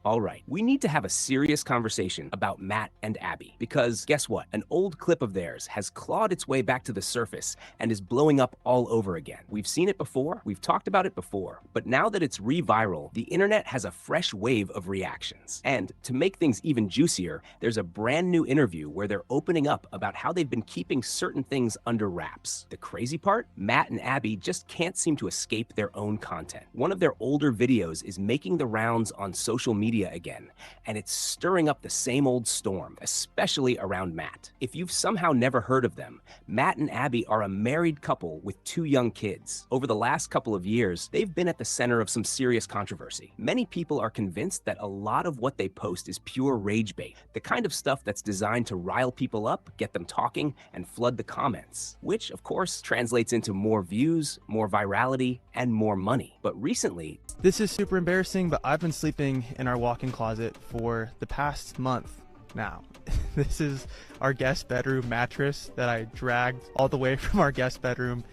All right, we need to have a serious conversation about Matt and Abby, because guess what? An old clip of theirs has clawed its way back to the surface and is blowing up all over again. We've seen it before, we've talked about it before, but now that it's re-viral, the internet has a fresh wave of reactions. And to make things even juicier, there's a brand new interview where they're opening up about how they've been keeping certain things under wraps. The crazy part? Matt and Abby just can't seem to escape their own content. One of their older videos is making the rounds on social media again, and it's stirring up the same old storm, especially around Matt. If you've somehow never heard of them, Matt and Abby are a married couple with 2 young kids. Over the last couple of years, they've been at the center of some serious controversy. Many people are convinced that a lot of what they post is pure rage bait, the kind of stuff that's designed to rile people up, get them talking, and flood the comments, which of course translates into more views, more virality, and more money. But recently, this is super embarrassing, but I've been sleeping in our walk-in closet for the past month now. This is our guest bedroom mattress that I dragged all the way from our guest bedroom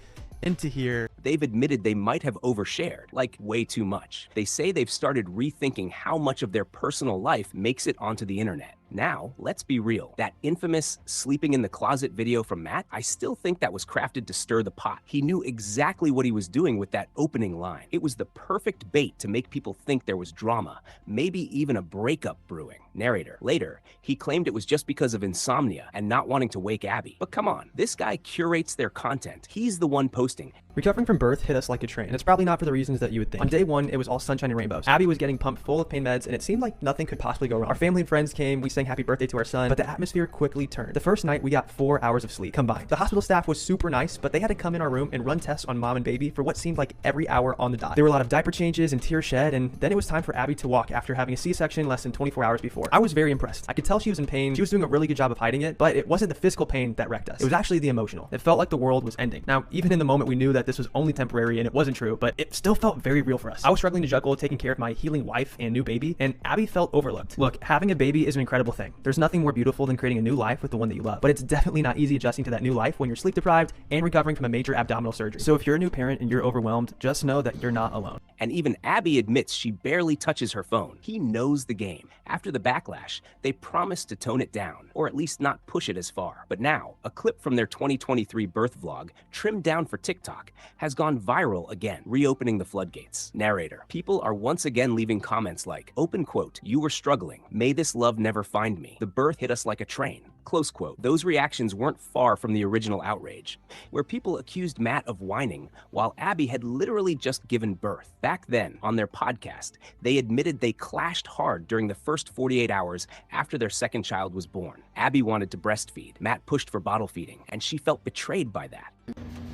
into here. They've admitted they might have overshared, like way too much. They say they've started rethinking how much of their personal life makes it onto the internet. Now, let's be real. That infamous sleeping in the closet video from Matt, I still think that was crafted to stir the pot. He knew exactly what he was doing with that opening line. It was the perfect bait to make people think there was drama, maybe even a breakup brewing. Narrator. Later, he claimed it was just because of insomnia and not wanting to wake Abby. But come on, this guy curates their content. He's the one posting. Recovering from birth hit us like a train, and it's probably not for the reasons that you would think. On day 1, it was all sunshine and rainbows. Abby was getting pumped full of pain meds, and it seemed like nothing could possibly go wrong. Our family and friends came, we sang happy birthday to our son, but the atmosphere quickly turned. The first night, we got 4 hours of sleep combined. The hospital staff was super nice, but they had to come in our room and run tests on mom and baby for what seemed like every hour on the dot. There were a lot of diaper changes and tears shed, and then it was time for Abby to walk after having a C-section less than 24 hours before. I was very impressed. I could tell she was in pain. She was doing a really good job of hiding it, but it wasn't the physical pain that wrecked us. It was actually the emotional. It felt like the world was ending. Now, even in the moment, we knew that this was only temporary and it wasn't true, but it still felt very real for us. I was struggling to juggle taking care of my healing wife and new baby, and Abby felt overlooked. Look, having a baby is an incredible thing. There's nothing more beautiful than creating a new life with the one that you love, but it's definitely not easy adjusting to that new life when you're sleep deprived and recovering from a major abdominal surgery. So if you're a new parent and you're overwhelmed, just know that you're not alone. And even Abby admits she barely touches her phone. He knows the game. After the backlash, they promised to tone it down, or at least not push it as far. But now, a clip from their 2023 birth vlog, trimmed down for TikTok, has gone viral again, reopening the floodgates. Narrator. People are once again leaving comments like, open quote, "You were struggling. May this love never find me. The birth hit us like a train." Close quote. Those reactions weren't far from the original outrage, where people accused Matt of whining while Abby had literally just given birth. Back then, on their podcast, they admitted they clashed hard during the first 48 hours after their second child was born. Abby wanted to breastfeed. Matt pushed for bottle feeding, and she felt betrayed by that.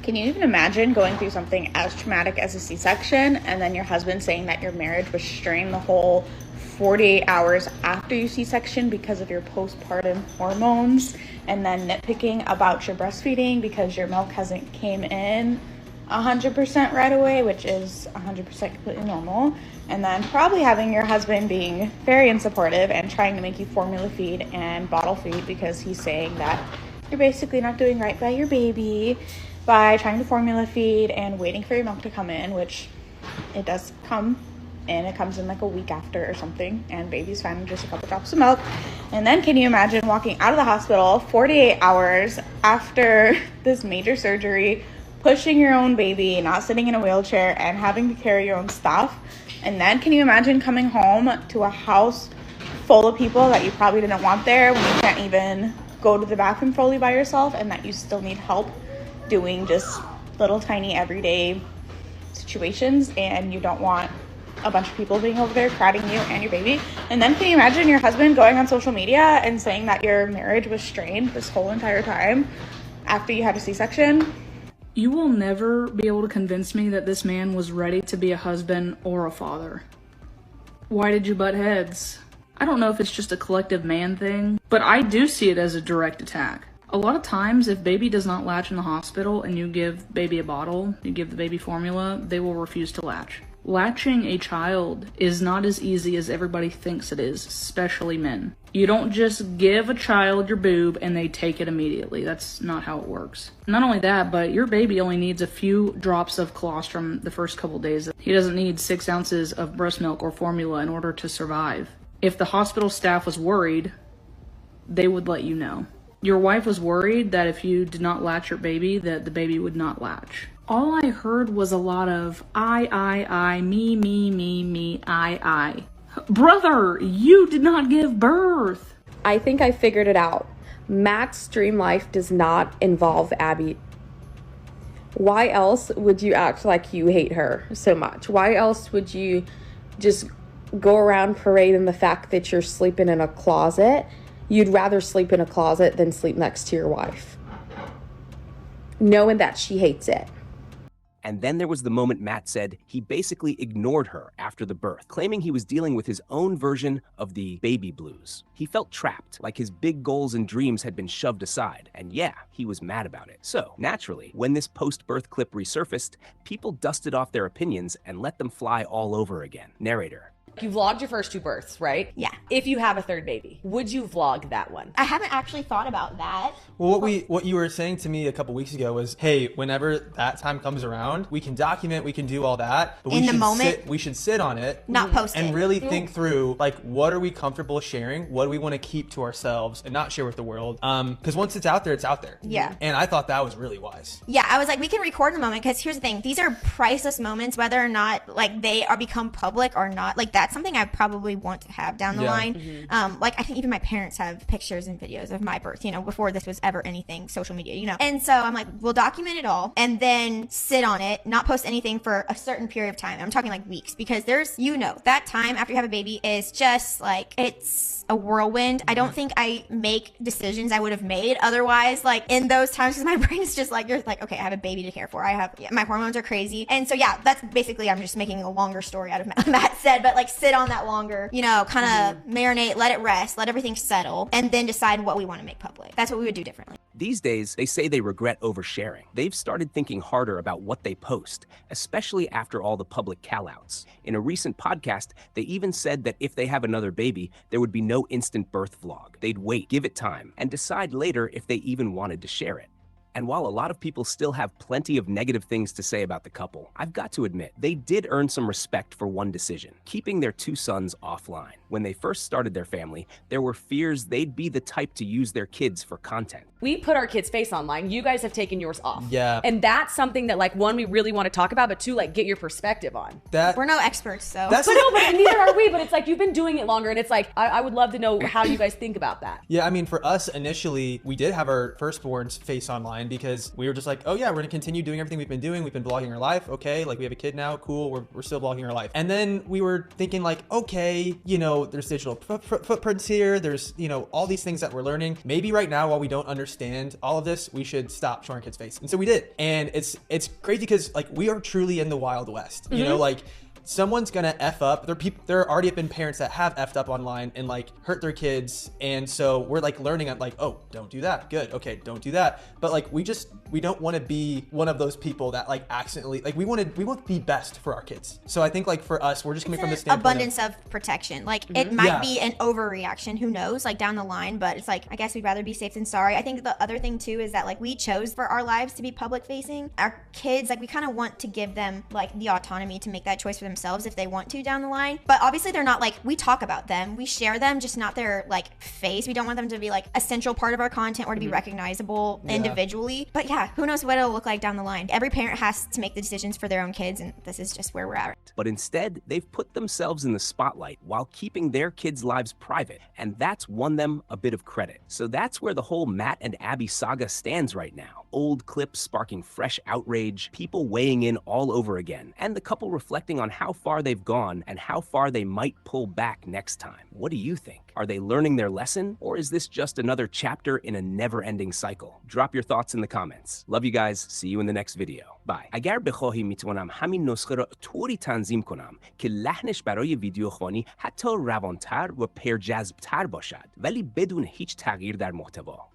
Can you even imagine going through something as traumatic as a C-section and then your husband saying that your marriage was strained the whole 48 hours after your C-section because of your postpartum hormones, and then nitpicking about your breastfeeding because your milk hasn't came in 100% right away, which is 100% completely normal, and then probably having your husband being very unsupportive and trying to make you formula feed and bottle feed because he's saying that you're basically not doing right by your baby by trying to formula feed and waiting for your milk to come in, which it does come, and it comes in like a week after or something, and baby's fine with just a couple drops of milk. And then can you imagine walking out of the hospital 48 hours after this major surgery, pushing your own baby, not sitting in a wheelchair, and having to carry your own stuff? And then can you imagine coming home to a house full of people that you probably didn't want there when you can't even go to the bathroom fully by yourself, and that you still need help doing just little tiny everyday situations, and you don't want a bunch of people being over there crowding you and your baby? And then can you imagine your husband going on social media and saying that your marriage was strained this whole entire time after you had a C-section? You will never be able to convince me that this man was ready to be a husband or a father. Why did you butt heads? I don't know if it's just a collective man thing, but I do see it as a direct attack. A lot of times, if baby does not latch in the hospital and you give baby a bottle, you give the baby formula, they will refuse to latch. Latching a child is not as easy as everybody thinks it is, especially men. You don't just give a child your boob and they take it immediately. That's not how it works. Not only that, but your baby only needs a few drops of colostrum the first couple days. He doesn't need 6 ounces of breast milk or formula in order to survive. If the hospital staff was worried, they would let you know. Your wife was worried that if you did not latch your baby, that the baby would not latch. All I heard was a lot of I, me, I. Brother, you did not give birth. I think I figured it out. Matt's dream life does not involve Abby. Why else would you act like you hate her so much? Why else would you just go around parading the fact that you're sleeping in a closet? You'd rather sleep in a closet than sleep next to your wife, knowing that she hates it. And then there was the moment Matt said he basically ignored her after the birth, claiming he was dealing with his own version of the baby blues. He felt trapped, like his big goals and dreams had been shoved aside. And yeah, he was mad about it. So, naturally, when this post-birth clip resurfaced, people dusted off their opinions and let them fly all over again. Narrator. You vlogged your first 2 births, right? Yeah. If you have a 3rd baby, would you vlog that one? I haven't actually thought about that. Well, what you were saying to me a couple weeks ago was, hey, whenever that time comes around, we can document, we can do all that, but we should sit on it, not post it, and really think through, like, what are we comfortable sharing? What do we want to keep to ourselves and not share with the world? Because once it's out there, it's out there. Yeah. And I thought that was really wise. Yeah, I was like, we can record in a moment, because here's the thing: these are priceless moments, whether or not like they are become public or not. Like, that's something I probably want to have down the line. Like, I think even my parents have pictures and videos of my birth, you know, before this was ever anything social media, you know. And so I'm like, we'll document it all and then sit on it, not post anything for a certain period of time. I'm talking like weeks, because there's, you know, that time after you have a baby is just like, it's a whirlwind. I don't think I make decisions I would have made otherwise, like in those times, because my brain is just like, you're like, okay, I have a baby to care for. My hormones are crazy. And so yeah, that's basically, I'm just making a longer story out of Matt said, but like sit on that longer, you know, kind of marinate, let it rest, let everything settle, and then decide what we want to make public. That's what we would do differently. These days, they say they regret oversharing. They've started thinking harder about what they post, especially after all the public callouts. In a recent podcast, they even said that if they have another baby, there would be no instant birth vlog. They'd wait, give it time, and decide later if they even wanted to share it. And while a lot of people still have plenty of negative things to say about the couple, I've got to admit, they did earn some respect for one decision: keeping their 2 sons offline. When they first started their family, there were fears they'd be the type to use their kids for content. We put our kids' face online. You guys have taken yours off. Yeah. And that's something that, like, 1, we really want to talk about, but 2, like, get your perspective on. We're no experts, so. But neither are we, but it's like, you've been doing it longer, and it's like, I would love to know how you guys think about that. Yeah, I mean, for us, initially, we did have our firstborn's face online because we were just like, oh yeah, we're gonna continue doing everything we've been doing. We've been vlogging our life. Okay, like we have a kid now, cool, we're still vlogging our life. And then we were thinking like, okay, you know, there's digital footprints here. There's, you know, all these things that we're learning. Maybe right now, while we don't understand all of this, we should stop showing kids' face. And so we did. And it's crazy because like we are truly in the Wild West, you know, like someone's gonna F up. There already have been parents that have F'd up online and like hurt their kids. And so we're like learning at like, oh, don't do that. Good. Okay, don't do that. But like, we don't want to be one of those people that like accidentally, like we want to be best for our kids. So I think like for us, we're just coming from the standpoint abundance of protection. Like it might be an overreaction, who knows, like down the line, but it's like, I guess we'd rather be safe than sorry. I think the other thing too is that like we chose for our lives to be public facing. Our kids, like we kind of want to give them like the autonomy to make that choice for themselves if they want to down the line. But obviously they're not like, we talk about them, we share them, just not their like face. We don't want them to be like a central part of our content or to be recognizable individually. But yeah, who knows what it'll look like down the line. Every parent has to make the decisions for their own kids, and this is just where we're at. But instead, they've put themselves in the spotlight while keeping their kids' lives private, and that's won them a bit of credit. So that's where the whole Matt and Abby saga stands right now. Old clips sparking fresh outrage, people weighing in all over again, and the couple reflecting on how far they've gone and how far they might pull back next time. What do you think? Are they learning their lesson, or is this just another chapter in a never-ending cycle? Drop your thoughts in the comments. Love you guys. See you in the next video. Bye. اگر بخواهی میتونم همین نسخه را طوری تنظیم کنم که لحنش برای ویدیو خوانی حتی روانتر و پرجذب‌تر باشد، ولی بدون هیچ تغییر در محتوا.